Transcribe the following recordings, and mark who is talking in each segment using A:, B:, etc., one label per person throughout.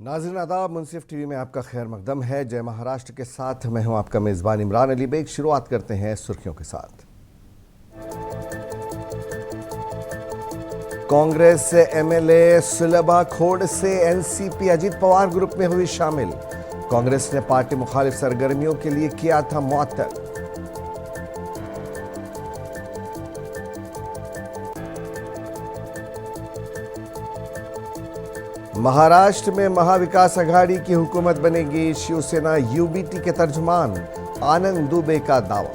A: नाज़रीन आदाब, मुंसिफ टीवी में आपका खैर मकदम है। जय महाराष्ट्र के साथ मैं हूं आपका मेज़बान इमरान अली बेग। शुरुआत करते हैं सुर्खियों के साथ। कांग्रेस एमएलए सुलभा खोडसे एनसीपी अजीत पवार ग्रुप में हुई शामिल। कांग्रेस ने पार्टी मुखालिफ सरगर्मियों के लिए किया था मुअत्तल। महाराष्ट्र में महाविकास आघाड़ी की हुकूमत बनेगी, शिवसेना यूबीटी के तर्जुमान आनंद दुबे का दावा।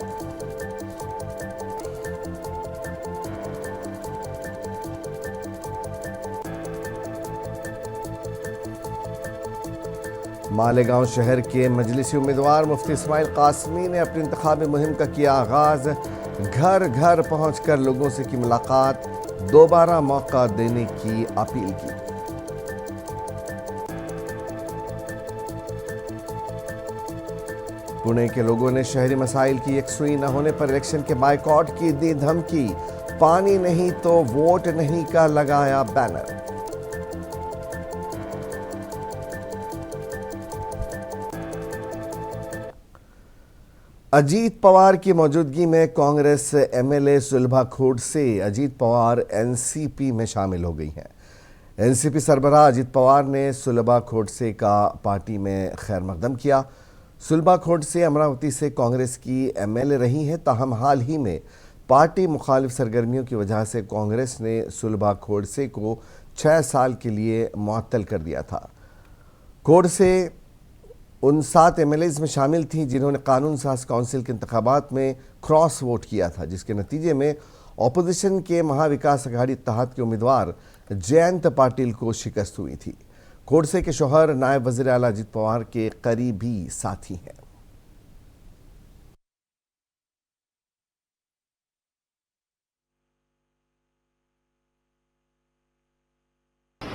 A: मालेगांव शहर के मजलिसी उम्मीदवार मुफ्ती इस्माइल कासमी ने अपनी इंतखाबी मुहिम का किया आगाज। घर घर पहुंचकर लोगों से की मुलाकात, दोबारा मौका देने की अपील की। पुणे के लोगों ने शहरी मसाइल की यकसुई न होने पर इलेक्शन के बायकॉट की दी धमकी। पानी नहीं तो वोट नहीं का लगाया बैनर। अजीत पवार की मौजूदगी में कांग्रेस एमएलए सुलभा खोडसे अजीत पवार एनसीपी में शामिल हो गई हैं। एनसीपी सरबराह अजीत पवार ने सुलभा खोडसे का पार्टी में खैर मकदम किया। सुलभा खोडसे अमरावती से कांग्रेस की एमएलए रही हैं, ताहम हाल ही में पार्टी मुखालिफ सरगर्मियों की वजह से कांग्रेस ने सुलभा खोडसे को 6 साल के लिए मुअत्तल कर दिया था। खोडसे उन 7 एमएलएज में शामिल थीं जिन्होंने कानून साज काउंसिल के इंतखाबात में क्रॉस वोट किया था, जिसके नतीजे में ऑपोजिशन के महाविकास आघाड़ी इत्तेहाद के उम्मीदवार जयंत पाटिल को शिकस्त हुई थी। खोडसे के शौहर नायब वज़ीर आला अजीत पवार के करीबी साथी हैं।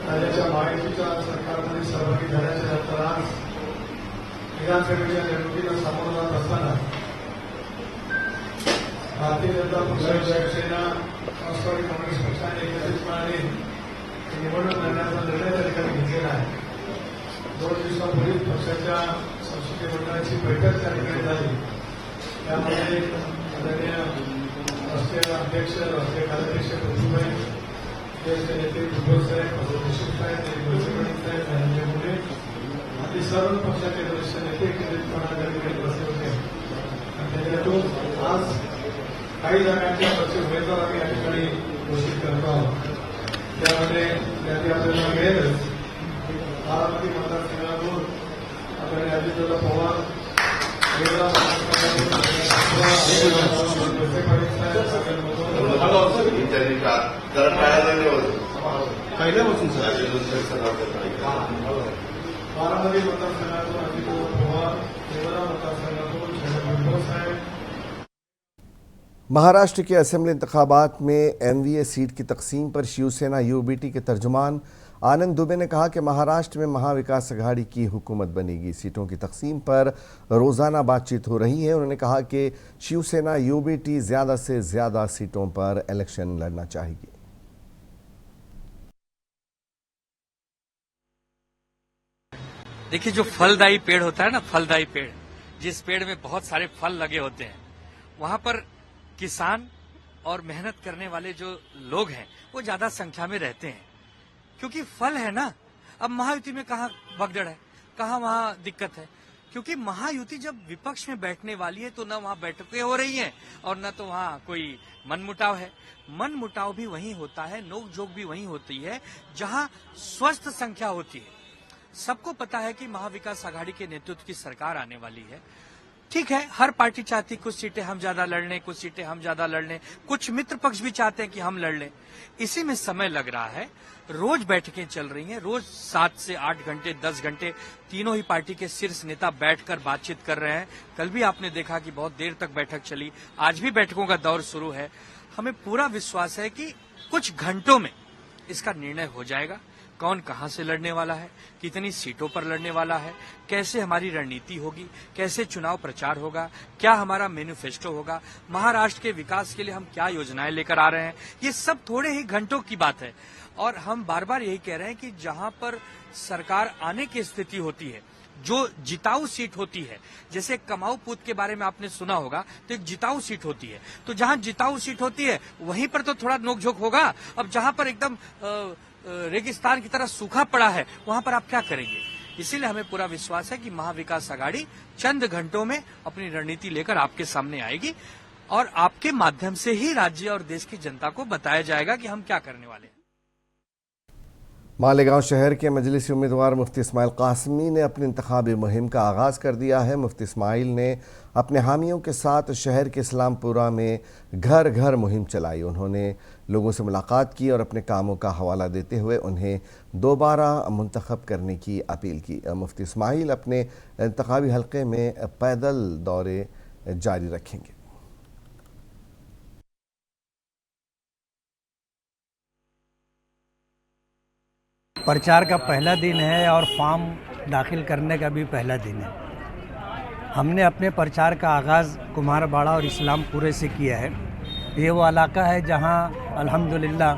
B: राज्याच्या महायुतीच्या सरकारमध्ये सहभागी झाल्याच्या नंतर आज विधानसभेच्या निवडणुकीला सामोरं जात असताना भारतीय जनता पक्ष, शिवसेना, राष्ट्रवादी काँग्रेस पक्षाने एकत्रितपणे निवडणूक लढण्याचा निर्णय त्या ठिकाणी घेतलेला आहे। 2 दिवसापूर्वी पक्षाच्या संसदीय मंडळाची बैठक त्या ठिकाणी झाली। त्यामध्ये आदरणीय राष्ट्रीय अध्यक्ष, राष्ट्रीय कार्याध्यक्ष पृथ्वीभाई, ज्येष्ठ नेते भुजबळ साहेब, देशमुख साहेब, देशमुख साहेब, धनंजय मुंडे आदी सर्व पक्षाचे वरिष्ठ नेते एकत्रितपणे त्या ठिकाणी बसले होते। आणि त्याच्यातून आज काही जागांचे पक्ष उमेदवार आम्ही या ठिकाणी घोषित करतो आहोत। त्यामध्ये यादी आपल्याला मिळेलच। बारामती मतदारसंघातून आदरणीय अजितदादा पवार, पहिल्यापासून बारामती मतदारसंघातून अजितदादा पवार, देवरा मतदारसंघातून भुजबळ साहेब।
A: महाराष्ट्र के असेंबली इंतखाबात में एमवीए सीट की तकसीम पर शिवसेना यूबीटी के तर्जुमान आनंद दुबे ने कहा कि महाराष्ट्र में महाविकास आघाड़ी की हुकूमत बनेगी। सीटों की तकसीम पर रोज़ाना बातचीत हो रही है। उन्होंने कहा कि शिवसेना यूबीटी ज़्यादा से ज़्यादा सीटों पर इलेक्शन लड़ना चाहेगी।
C: देखिए, जो फलदायी पेड़ होता है ना, फलदायी पेड़, जिस पेड़ में बहुत सारे फल लगे होते हैं, वहां पर किसान और मेहनत करने वाले जो लोग हैं वो ज्यादा संख्या में रहते हैं, क्योंकि फल है ना। अब महायुति में कहाँ भगदड़ है, कहाँ वहां दिक्कत है, क्योंकि महायुति जब विपक्ष में बैठने वाली है तो न वहां बैठकें हो रही हैं और न तो वहां कोई मनमुटाव है। मनमुटाव भी वहीं होता है, नोकझोंक भी वहीं होती है जहां स्वस्थ संख्या होती है। सबको पता है कि महाविकास आघाड़ी के नेतृत्व की सरकार आने वाली है। ठीक है, हर पार्टी चाहती कुछ सीटें हम ज्यादा लड़ लें, कुछ सीटें हम ज्यादा लड़ लें, कुछ मित्र पक्ष भी चाहते हैं कि हम लड़ लें। इसी में समय लग रहा है। रोज बैठकें चल रही हैं, रोज 7 से 8 घंटे, 10 घंटे तीनों ही पार्टी के शीर्ष नेता बैठकर बातचीत कर रहे हैं। कल भी आपने देखा कि बहुत देर तक बैठक चली, आज भी बैठकों का दौर शुरू है। हमें पूरा विश्वास है कि कुछ घंटों में इसका निर्णय हो जाएगा। कौन कहां से लड़ने वाला है, कितनी सीटों पर लड़ने वाला है, कैसे हमारी रणनीति होगी, कैसे चुनाव प्रचार होगा, क्या हमारा मैनिफेस्टो होगा, महाराष्ट्र के विकास के लिए हम क्या योजनाएं लेकर आ रहे हैं, ये सब थोड़े ही घंटों की बात है। और हम बार बार यही कह रहे हैं कि जहां पर सरकार आने की स्थिति होती है, जो जिताऊ सीट होती है, जैसे कमाऊ पूत के बारे में आपने सुना होगा, तो एक जिताऊ सीट होती है। तो जहां जिताऊ सीट होती है वहीं पर तो थोड़ा नोकझोंक होगा। अब जहां पर एकदम रेगिस्तान की तरह सूखा पड़ा है, वहां पर आप क्या करेंगे? इसीलिए हमें पूरा विश्वास है कि महाविकास आघाड़ी चंद घंटों में अपनी रणनीति लेकर आपके सामने आएगी और आपके माध्यम से ही राज्य और देश की जनता को बताया जाएगा कि हम क्या करने वाले हैं।
A: मालेगांव शहर के मजलिसी उम्मीदवार मुफ्ती इस्माइल कासमी ने अपनी इंतखाबी मुहिम का आगाज़ कर दिया है। मुफ्ती इस्माइल ने अपने हामियों के साथ शहर के इस्लामपुरा में घर घर मुहिम चलाई। उन्होंने लोगों से मुलाकात की और अपने कामों का हवाला देते हुए उन्हें दोबारा मुंतखब करने की अपील की। मुफ्ती इस्माइल अपने इंतखाबी हलके में पैदल दौरे जारी रखेंगे।
D: प्रचार का पहला दिन है और फॉर्म दाखिल करने का भी पहला दिन है। हमने अपने प्रचार का आगाज़ कुम्हारबाड़ा और इस्लामपुरे से किया है। ये वो इलाका है जहां अल्हम्दुलिल्लाह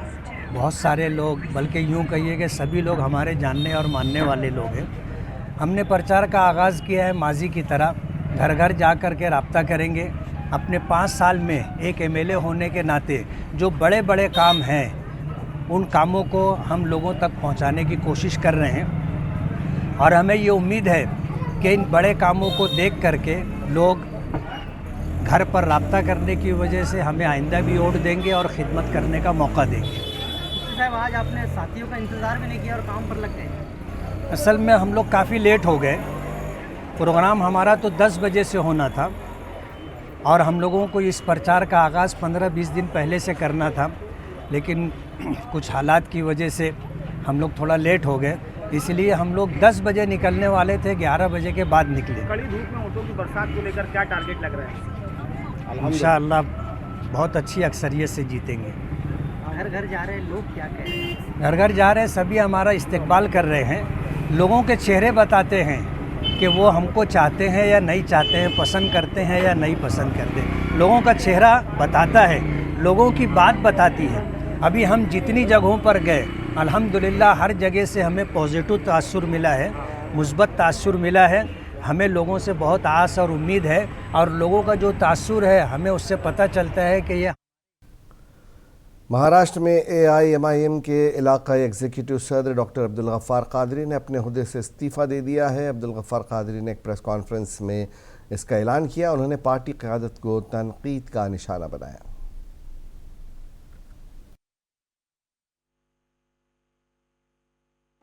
D: बहुत सारे लोग, बल्कि यूं कहिए कि सभी लोग हमारे जानने और मानने वाले लोग हैं। हमने प्रचार का आगाज़ किया है माजी की तरह, घर घर जा कर के रब्ता करेंगे। अपने 5 साल में एक एमएलए होने के नाते जो बड़े बड़े काम हैं उन कामों को हम लोगों तक पहुंचाने की कोशिश कर रहे हैं और हमें ये उम्मीद है कि इन बड़े कामों को देख करके लोग घर पर रब्ता करने की वजह से हमें आइंदा भी वोट देंगे और ख़िदमत करने का मौका देंगे।
E: साहब, आज आपने साथियों का इंतज़ार भी नहीं किया और काम पर लग गए।
D: असल में हम लोग काफ़ी लेट हो गए। प्रोग्राम हमारा तो 10 बजे से होना था और हम लोगों को इस प्रचार का आगाज़ 15-20 दिन पहले से करना था, लेकिन कुछ हालात की वजह से हम लोग थोड़ा लेट हो गए। इसलिए हम लोग 10 बजे निकलने वाले थे, 11 बजे के बाद निकले।
E: कड़ी धूप में ऑटो की बरसात को लेकर क्या टारगेट लग रहा है?
D: इंशाअल्लाह बहुत अच्छी अक्सरियत से जीतेंगे।
E: घर घर जा रहे लोग क्या कह रहे हैं?
D: घर घर जा रहे हैं, सभी हमारा इस्तकबाल कर रहे हैं। लोगों के चेहरे बताते हैं कि वो हमको चाहते हैं या नहीं चाहते हैं, पसंद करते हैं या नहीं पसंद करते। लोगों का चेहरा बताता है, लोगों की बात बताती है। अभी हम जितनी जगहों पर गए अल्हम्दुलिल्लाह हर जगह से हमें पॉजिटिव तासुर मिला है, मुस्बत तासुर मिला है। हमें लोगों से बहुत आस और उम्मीद है और लोगों का जो तासुर है हमें उससे पता चलता है कि ये।
A: महाराष्ट्र में AIMIM के इलाकाई एग्जीक्यूटिव सदर डॉक्टर अब्दुल गफ्फार कादरी ने अपने हुद्दे से इस्तीफ़ा दे दिया है। अब्दुल गफ्फार कादरी ने एक प्रेस कॉन्फ्रेंस में इसका ऐलान किया। उन्होंने पार्टी क़यादत को तनकीद का निशाना बनाया।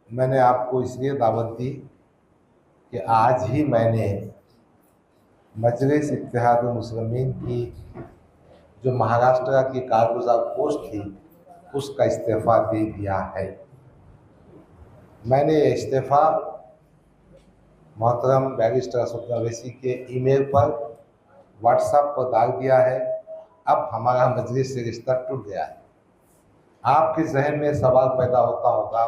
F: मैंने आपको इसलिए दावत दी कि आज ही मैंने मजलिस इत्तेहादुल मुस्लिमीन की जो महाराष्ट्र की कारगुजार पोस्ट थी उसका इस्तीफ़ा दे दिया है। मैंने ये इस्तीफ़ा मोहतरम बैरिस्टर असदुद्दीन ओवैसी के ईमेल पर, व्हाट्सएप पर डाल दिया है। अब हमारा मजलिस से रिश्ता टूट गया है। आपके जहन में सवाल पैदा होता होगा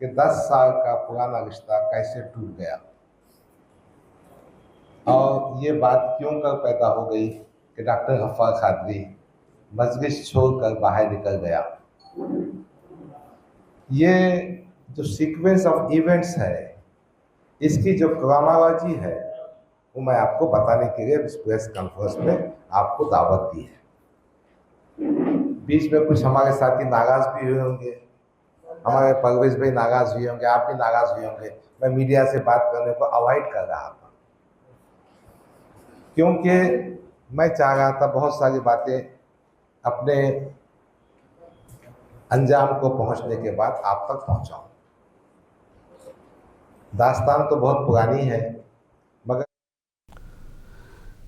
F: कि 10 साल का पुराना रिश्ता कैसे टूट गया और ये बात क्यों कर पैदा हो गई कि डॉक्टर गफ्फार कादरी मजलिस छोड़कर बाहर निकल गया। ये जो सीक्वेंस ऑफ इवेंट्स है, इसकी जो क्रोनोलॉजी है वो मैं आपको बताने के लिए इस प्रेस कॉन्फ्रेंस में आपको दावत दी है। बीच में कुछ हमारे साथी नाराज भी हुए होंगे, हमारे परवेज भाई नाराज हुए होंगे, आप भी नाराज हुए होंगे। मैं मीडिया से बात करने को अवॉइड कर रहा था क्योंकि मैं चाह रहा था बहुत सारी बातें अपने अंजाम को पहुंचने के बाद आप तक पहुंचाऊं। दास्तान तो बहुत पुरानी है, मगर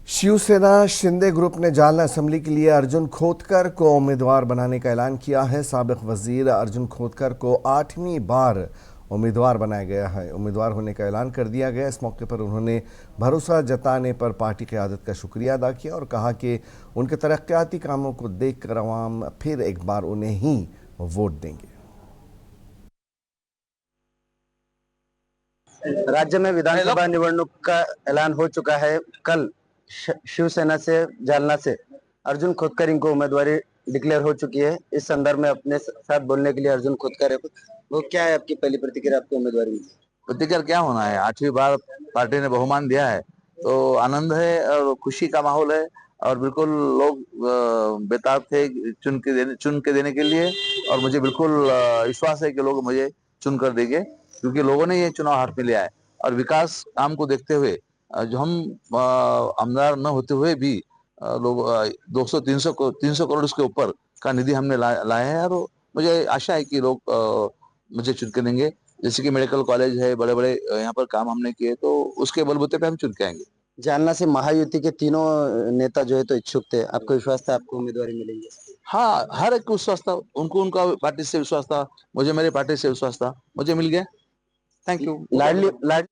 A: शिवसेना शिंदे ग्रुप ने जालना असेंबली के लिए अर्जुन खोतकर को उम्मीदवार बनाने का ऐलान किया है। साबिक वजीर अर्जुन खोतकर को 8वीं बार उम्मीदवार बनाया गया है। उम्मीदवार होने का ऐलान कर दिया गया। इस मौके पर उन्होंने भरोसा जताने पर पार्टी क़यादत का शुक्रिया अदा किया और कहा कि उनके तरक्याती कामों को देखकर अवाम फिर एक बार उन्हें ही वोट देंगे।
G: राज्य में विधानसभा निवडणूक का ऐलान हो चुका है। कल शिवसेना से जालना से अर्जुन खोतकर इनको उम्मीदवारी डिक्लेयर हो चुकी है। इस संदर्भ में अपने साथ बोलने के लिए अर्जुन खोतकर है। वो क्या है आपकी पहली प्रतिक्रिया आपको उम्मीदवारी में?
H: प्रतिक्रिया क्या होना है, 8वीं बार पार्टी ने बहुमान दिया है तो आनंद है और खुशी का माहौल है और बिल्कुल लोग बेताब थे चुन के देने के लिए और मुझे बिल्कुल विश्वास है कि लोग मुझे चुन कर देंगे क्योंकि लोगों ने ये चुनाव हाथ में लिया है और विकास काम को देखते हुए जो हम आमदार न होते हुए भी लोग 200-300 करोड़ उसके ऊपर का निधि हमने लाया है और मुझे आशा है कि लोग मुझे चुन के देंगे। जैसे कि मेडिकल कॉलेज है, बड़े बड़े यहाँ पर काम हमने किए तो उसके बलबूते पे हम चुन के आएंगे।
G: जालना से महायुति के तीनों नेता जो है तो इच्छुक थे, आपको विश्वास था आपको उम्मीदवारी मिलेगी?
H: हाँ, हर एक को विश्वास था, उनको उनका पार्टी से विश्वास था, मुझे मेरे पार्टी से विश्वास था, मुझे मिल गया। Thank you.
G: लाडली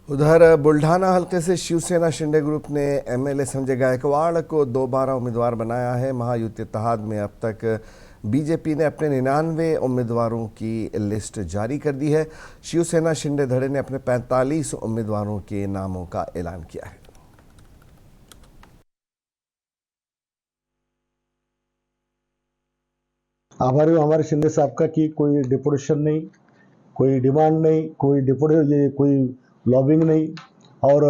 A: उधर बुल्ढाना हल्के से शिवसेना शिंदे ग्रुप ने एमएलए संजय गायकवाड़ को दोबारा उम्मीदवार बनाया है। महायुति इत्तेहाद में अब तक बीजेपी ने अपने 99 उम्मीदवारों की लिस्ट जारी कर दी है। शिवसेना शिंदे धड़े ने अपने 45 उम्मीदवारों के नामों का ऐलान किया है।
I: आभारी हूँ हमारे शिंदे साहब का कि कोई डिपोटेशन नहीं, कोई डिमांड नहीं, कोई लॉबिंग नहीं और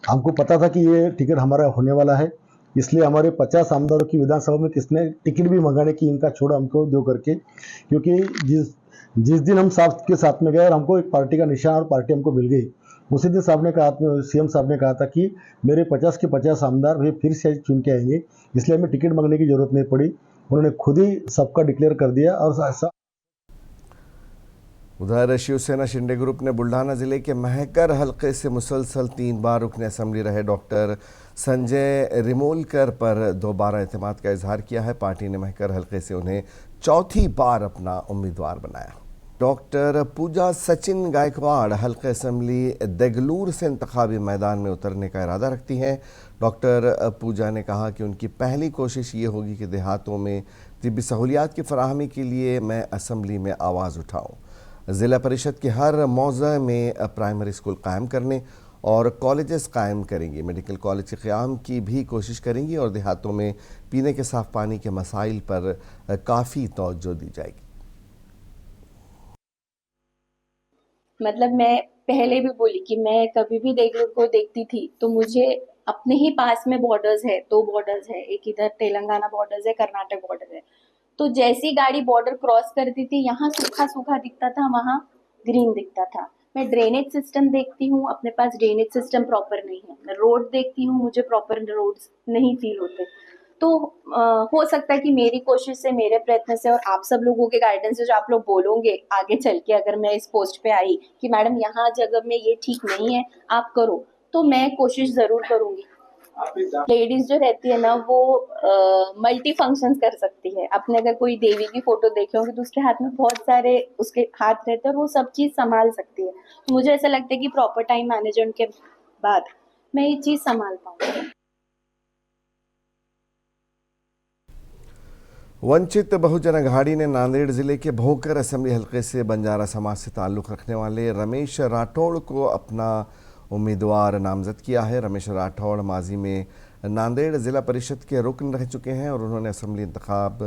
I: हमको पता था कि ये टिकट हमारा होने वाला है, इसलिए हमारे 50 आमदारों की विधानसभा में किसने टिकट भी मंगाने की इनका छोड़ा हमको दो करके, क्योंकि जिस दिन हम साहब के साथ में गए और हमको एक पार्टी का निशान और पार्टी हमको मिल गई, उसी दिन साहब ने कहा, सीएम साहब ने कहा था कि मेरे 50 के 50 आमदार वे फिर से चुन के आएंगे, इसलिए हमें टिकट मांगने की जरूरत नहीं पड़ी। उन्होंने खुद ही सबका डिक्लेयर कर दिया। और ऐसा
A: उधर शिवसेना शिंदे ग्रुप ने बुल्ढाना जिले के महकर हल्के से मुसलसल 3 बार रुकने असेंबली रहे डॉक्टर संजय रिमोलकर पर दोबारा एतमाद का इजहार किया है। पार्टी ने महकर हल्के से उन्हें चौथी बार अपना उम्मीदवार बनाया। डॉक्टर पूजा सचिन गायकवाड़ हल्के असेंबली देगलूर से इंतखाबी मैदान में उतरने का इरादा रखती हैं। डॉक्टर पूजा ने कहा कि उनकी पहली कोशिश ये होगी कि देहातों में तिब्बी सहूलियात की फराहमी के लिए मैं असेंबली में आवाज़ उठाऊँ। ज़िला परिषद के हर मौज़े में प्राइमरी स्कूल कायम करने और कॉलेजेस कायम करेंगी। मेडिकल कॉलेज के क़याम की भी कोशिश करेंगी और देहातों में पीने के साफ़ पानी के मसाइल पर काफ़ी तवज्जो दी जाएगी।
J: मतलब मैं पहले भी बोली कि मैं कभी भी देगलूर को देखती थी तो मुझे अपने ही पास में बॉर्डर्स है, 2 बॉर्डर्स है, एक इधर तेलंगाना बॉर्डर्स है, कर्नाटक बॉर्डर है। तो जैसी गाड़ी बॉर्डर क्रॉस करती थी, यहाँ सूखा सूखा दिखता था, वहाँ ग्रीन दिखता था। मैं ड्रेनेज सिस्टम देखती हूँ, अपने पास ड्रेनेज सिस्टम प्रॉपर नहीं है। मैं रोड देखती हूँ, मुझे प्रॉपर रोड्स नहीं फील होते। तो हो सकता है कि मेरी कोशिश से, मेरे प्रयत्न से और आप सब लोगों के गाइडेंस से जो आप लोग बोलोगे आगे चल के, अगर मैं इस पोस्ट पे आई कि मैडम यहाँ जगह में ये ठीक नहीं है, आप करो, तो मैं कोशिश जरूर करूंगी। लेडीज जो रहती है ना, वो मल्टी फंक्शंस कर सकती है। आपने अगर कोई देवी की फोटो देखे होंगे तो उसके हाथ में बहुत सारे उसके हाथ रहते हैं और वो सब चीज संभाल सकती है। तो मुझे ऐसा लगता है कि प्रॉपर टाइम मैनेजमेंट के बाद मैं ये चीज संभाल पाऊंगी।
A: वंचित बहुजन अघाड़ी ने नांदेड़ जिले के भोकर असेंबली हलके से बंजारा समाज से ताल्लुक़ रखने वाले रमेश राठौड़ को अपना उम्मीदवार नामजद किया है। रमेश राठौड़ माजी में नांदेड़ ज़िला परिषद के रुकन रह चुके हैं और उन्होंने असेंबली इंतखाब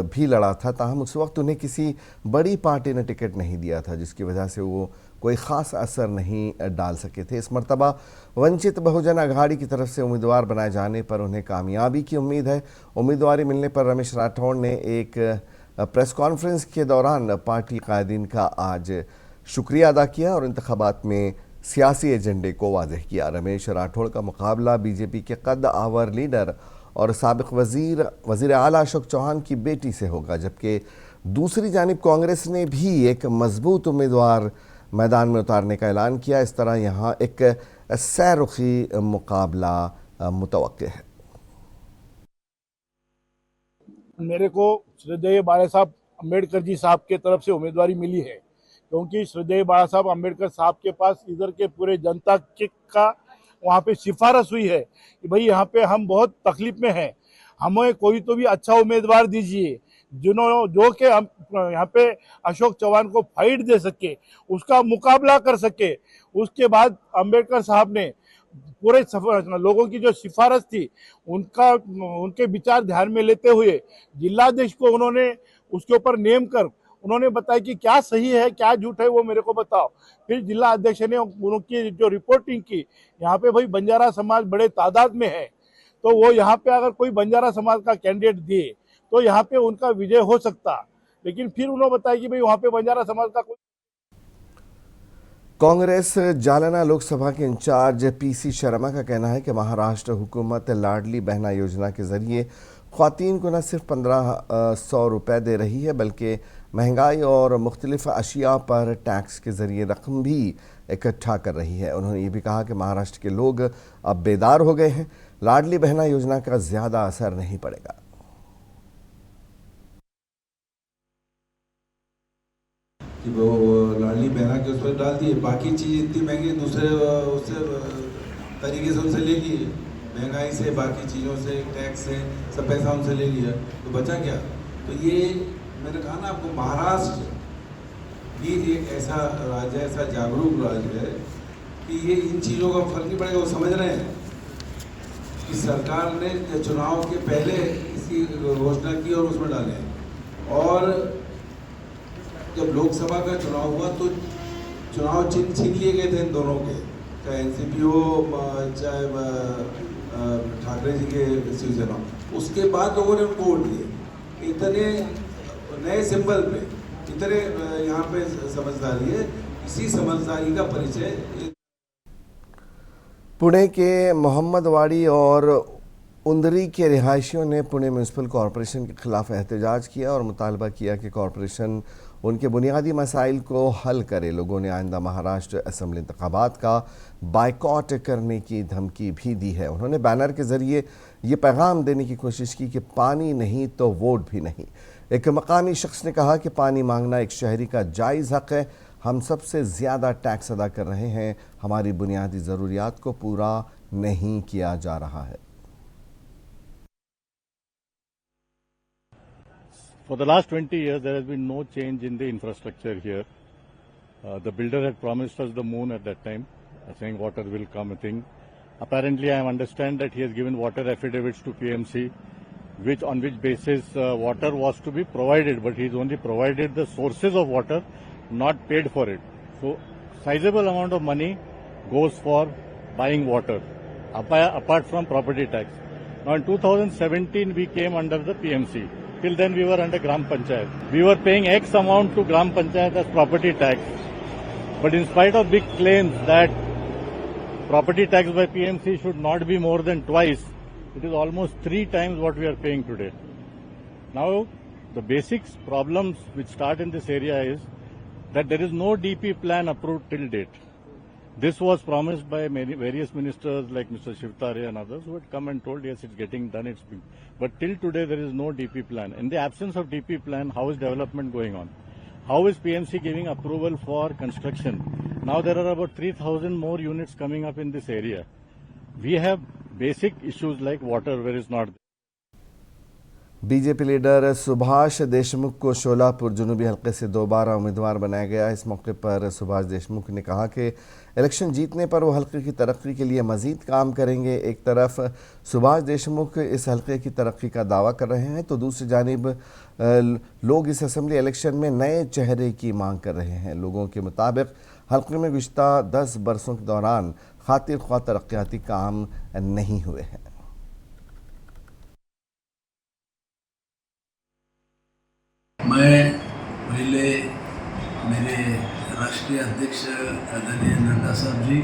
A: भी लड़ा था, ताहम उस वक्त उन्हें किसी बड़ी पार्टी ने टिकट नहीं दिया था, जिसकी वजह से वो कोई ख़ास असर नहीं डाल सके थे। इस मरतबा वंचित बहुजन अघाड़ी की तरफ से उम्मीदवार बनाए जाने पर उन्हें कामयाबी की उम्मीद है। उम्मीदवारी मिलने पर रमेश राठौड़ ने एक प्रेस कॉन्फ्रेंस के दौरान पार्टी कायदीन का आज शुक्रिया अदा किया और इंतखाबात में सियासी एजेंडे को वाज़ेह किया। रमेश राठौड़ का मुकाबला बीजेपी के कद आवर लीडर और साबिक वज़ीर आला अशोक चौहान की बेटी से होगा, जबकि दूसरी जानिब कांग्रेस ने भी एक मजबूत उम्मीदवार मैदान में उतारने का ऐलान किया। इस तरह यहाँ एक सैरुखी मुकाबला मुतवक्के है।
K: मेरे को श्रद्धेय बाला साहब अम्बेडकर जी साहब के तरफ से उम्मीदवारी मिली है, क्योंकि श्रद्धेय बाला साहब अम्बेडकर साहब के पास इधर के पूरे जनता का वहाँ पे सिफारिश हुई है कि भाई यहाँ पे हम बहुत तकलीफ में हैं, हमें कोई तो भी अच्छा उम्मीदवार दीजिए जो कि हम यहाँ पे अशोक चौहान को फाइट दे सके, उसका मुकाबला कर सके। उसके बाद अम्बेडकर साहब ने पूरे लोगों की जो सिफारिश थी उनके विचार ध्यान में लेते हुए जिलाध्यक्ष को उन्होंने उसके ऊपर नेम कर उन्होंने बताया कि क्या सही है क्या झूठ है वो मेरे को बताओ। फिर जिला अध्यक्ष ने उनकी जो रिपोर्टिंग की, यहाँ पे भाई बंजारा समाज बड़े तादाद में है, तो वो यहाँ पे अगर कोई बंजारा समाज का कैंडिडेट दिए तो यहाँ पे उनका विजय हो सकता। लेकिन फिर उन्होंने बताया कि भाई वहाँ पे बंजारा समाज का कोई।
A: कांग्रेस जालना लोकसभा के इंचार्ज पीसी शर्मा का कहना है कि महाराष्ट्र हुकूमत लाडली बहना योजना के जरिए ख्वातीन को न सिर्फ 1500 रुपये दे रही है बल्कि महंगाई और मुख्तलिफ अशिया पर टैक्स के जरिए रकम भी इकट्ठा कर रही है। उन्होंने ये भी कहा कि महाराष्ट्र के लोग अब बेदार हो गए हैं, लाडली बहना योजना का ज़्यादा असर नहीं पड़ेगा।
L: कि वो लाडली बहना के उस पर डाल दिए, बाकी चीज़ इतनी महंगी दूसरे उससे तरीके से उनसे ले लिए, महंगाई से बाकी चीज़ों से टैक्स से सब पैसा उनसे ले लिया, तो बचा क्या। तो ये मैंने कहा ना आपको, महाराष्ट्र भी एक ऐसा राज्य है, ऐसा जागरूक राज्य है कि ये इन चीज़ों का फर्क नहीं पड़ेगा। वो समझ रहे हैं कि सरकार ने चुनाव के पहले इसकी घोषणा की और उसमें डाले, और जब लोकसभा का चुनाव हुआ तो चुनाव चिन्ह छीन लिए गए थे इन दोनों के, चाहे एनसीपी हो चाहे ठाकरे जी के शिवसेना। उसके बाद लोगों ने उनको वोट दिए। इतने नए सिंबल पे इतने यहाँ पे समझदारी है, इसी समझदारी का परिचय।
A: पुणे के मोहम्मदवाड़ी और उंदरी के रिहायशियों ने पुणे म्यूनसिपल कॉरपोरेशन के खिलाफ एहतजाज किया और मुतालबा किया कि कॉरपोरेशन उनके बुनियादी मसाइल को हल करे। लोगों ने आइंदा महाराष्ट्र असेंबली इंतखाबात का बाइकॉट करने की धमकी भी दी है। उन्होंने बैनर के जरिए ये पैगाम देने की कोशिश की कि पानी नहीं तो वोट भी नहीं। एक मकामी शख्स ने कहा कि पानी मांगना एक शहरी का जायज़ हक है, हम सबसे ज़्यादा टैक्स अदा कर रहे हैं, हमारी बुनियादी ज़रूरियात को पूरा नहीं किया जा रहा है।
M: For the last 20 years, there has been no change in the infrastructure here. The builder had promised us the moon at that time, saying water will come, I think. Apparently, I understand that he has given water affidavits to PMC, on which basis water was to be provided, but he's only provided the sources of water, not paid for it. So, sizable amount of money goes for buying water, apart from property tax. Now, in 2017, we came under the PMC. Till then we were under Gram Panchayat. We were paying X amount to Gram Panchayat as property tax. But in spite of big claims that property tax by PMC should not be more than twice, it is almost 3 times what we are paying today. Now, the basic problems which start in this area is that there is no DP plan approved till date. This was promised by various ministers like Mr. Shivtare and others who had come and told, yes, it's getting done, but till today there is no DP plan. In the absence of DP plan, how is development going on? How is PMC giving approval for construction? Now there are about 3,000 more units coming up in this area. We have basic issues like water where it's not there.
A: BJP leader Subhash Deshmukh को शोलापुर जुनूबी हल्के से दोबारा उम्मीदवार बनाया गया। इस मौके पर सुभाष देशमुख ने कहा कि इलेक्शन जीतने पर वो हल्के की तरक्की के लिए मज़ीद काम करेंगे। एक तरफ सुभाष देशमुख इस हल्के की तरक्की का दावा कर रहे हैं तो दूसरी जानिब लोग इस असेंबली इलेक्शन में नए चेहरे की मांग कर रहे हैं। लोगों के मुताबिक हल्के में गुज़िश्ता 10 बरसों के दौरान खातिर ख्वाह तरक्याती काम नहीं हुए हैं।
N: मैं पहले मेरे राष्ट्रीय अध्यक्ष आदरणीय नड्डा साहब जी,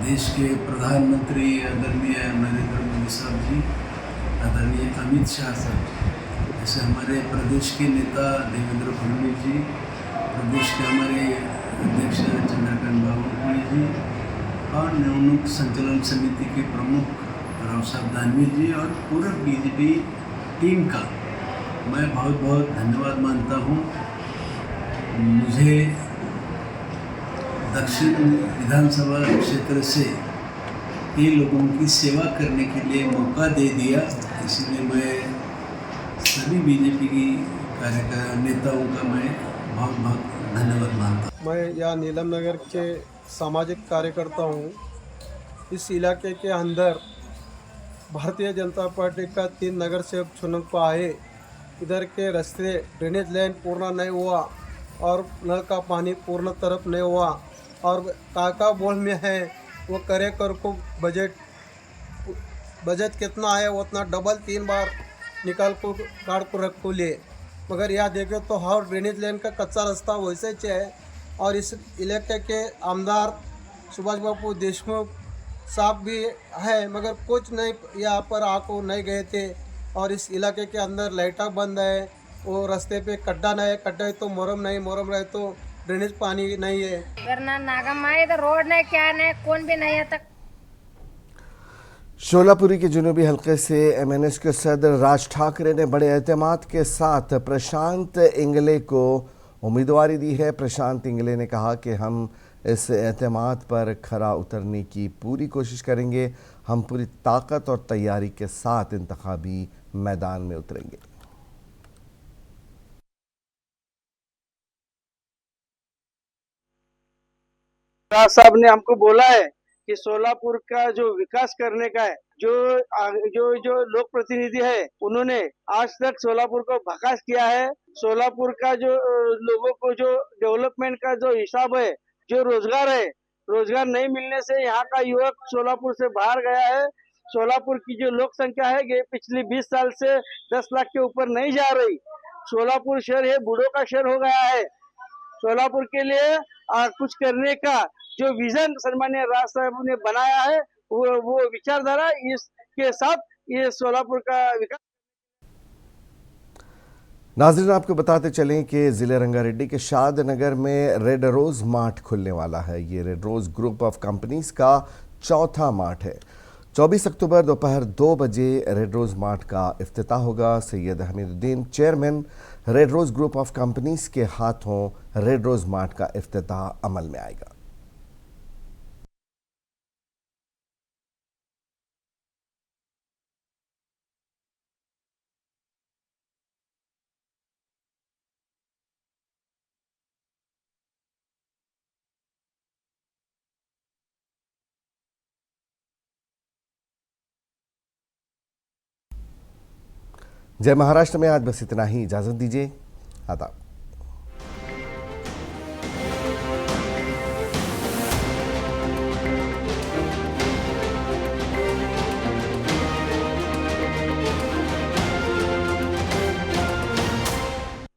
N: देश के प्रधानमंत्री आदरणीय नरेंद्र मोदी साहब जी, आदरणीय अमित शाह साहब, जैसे हमारे प्रदेश के नेता देवेंद्र फडणवीस जी, प्रदेश के हमारे अध्यक्ष चंद्रकांत बावनकुळे जी और निवडणूक संचालन समिति के प्रमुख राव साहब दानवे जी और पूरे बीजेपी टीम का मैं बहुत बहुत धन्यवाद मानता हूँ। मुझे दक्षिण विधानसभा क्षेत्र से ये लोगों की सेवा करने के लिए मौका दे दिया, इसलिए मैं सभी बीजेपी की नेताओं का मैं बहुत बहुत धन्यवाद मानता हूँ।
O: मैं यहाँ नीलम नगर के सामाजिक कार्यकर्ता हूँ। इस इलाके के अंदर भारतीय जनता पार्टी का 3 नगर सेवक चुनाव को आए। इधर के रास्ते ड्रेनेज लाइन पूर्ण नहीं हुआ और नल का पानी पूर्ण तरफ नहीं हुआ और काका बोल में है वो करे कर को बजट कितना है उतना डबल 3 बार निकाल को काट को रख को ले, मगर यहाँ देखे तो हर ड्रेनेज लाइन का कच्चा रास्ता वैसे ही है। और इस इलाके के आमदार सुभाष बाबू देशमुख साहब भी है मगर कुछ नहीं यहाँ पर आको नहीं गए थे। और इस इलाके के अंदर लाइटा बंद है, वो रास्ते पे खड्डा नहीं है, खड्डा है तो मोरम नहीं, मोरम रहे तो ड्रेनेज पानी नहीं है।
P: वरना नागम आए तो रोड नहीं क्या नहीं कौन भी नहीं है तक।
A: शोलापुरी के जुनूबी हलके से एमएनएस के सदर राज ठाकरे ने बड़े एतमाद के साथ प्रशांत इंगले को उम्मीदवारी दी है। प्रशांत इंगले ने कहा कि हम इस एतमाद पर खरा उतरने की पूरी कोशिश करेंगे। हम पूरी ताकत और तैयारी के साथ इंतखाबी मैदान में उतरेंगे।
O: राज साहब ने हमको बोला है कि सोलापुर का जो विकास करने का है, जो लोक प्रतिनिधि है उन्होंने आज तक सोलापुर को भकास किया है। सोलापुर का जो लोगों को जो डेवलपमेंट का जो हिसाब है, जो रोजगार है, रोजगार नहीं मिलने से यहाँ का युवक सोलापुर से बाहर गया है। सोलापुर की जो लोक संख्या है ये पिछली 20 साल से 10 लाख के ऊपर नहीं जा रही। सोलापुर शहर है बूढ़ों का शहर हो गया है। सोलापुर के लिए कुछ करने का जो विजन सन्मान्य राज साहब ने बनाया है वो विचारधारा इसके साथ ये सोलापुर का विकास।
A: नाज़रीन, आपको बताते चलें कि ज़िले रंगारेड्डी के शाद नगर में रेड रोज़ मार्ट खुलने वाला है। ये Red Rose group of companies का चौथा मार्ट है। 24 अक्टूबर दोपहर 2 बजे रेड रोज़ मार्ट का इफ्तिताह होगा। Syed Hamiduddin chairman Red Rose group of companies के हाथों रेड रोज़ मार्ट का इफ्तिताह अमल में आएगा। जय महाराष्ट्र में आज बस इतना ही। इजाज़त दीजिए। आदाब।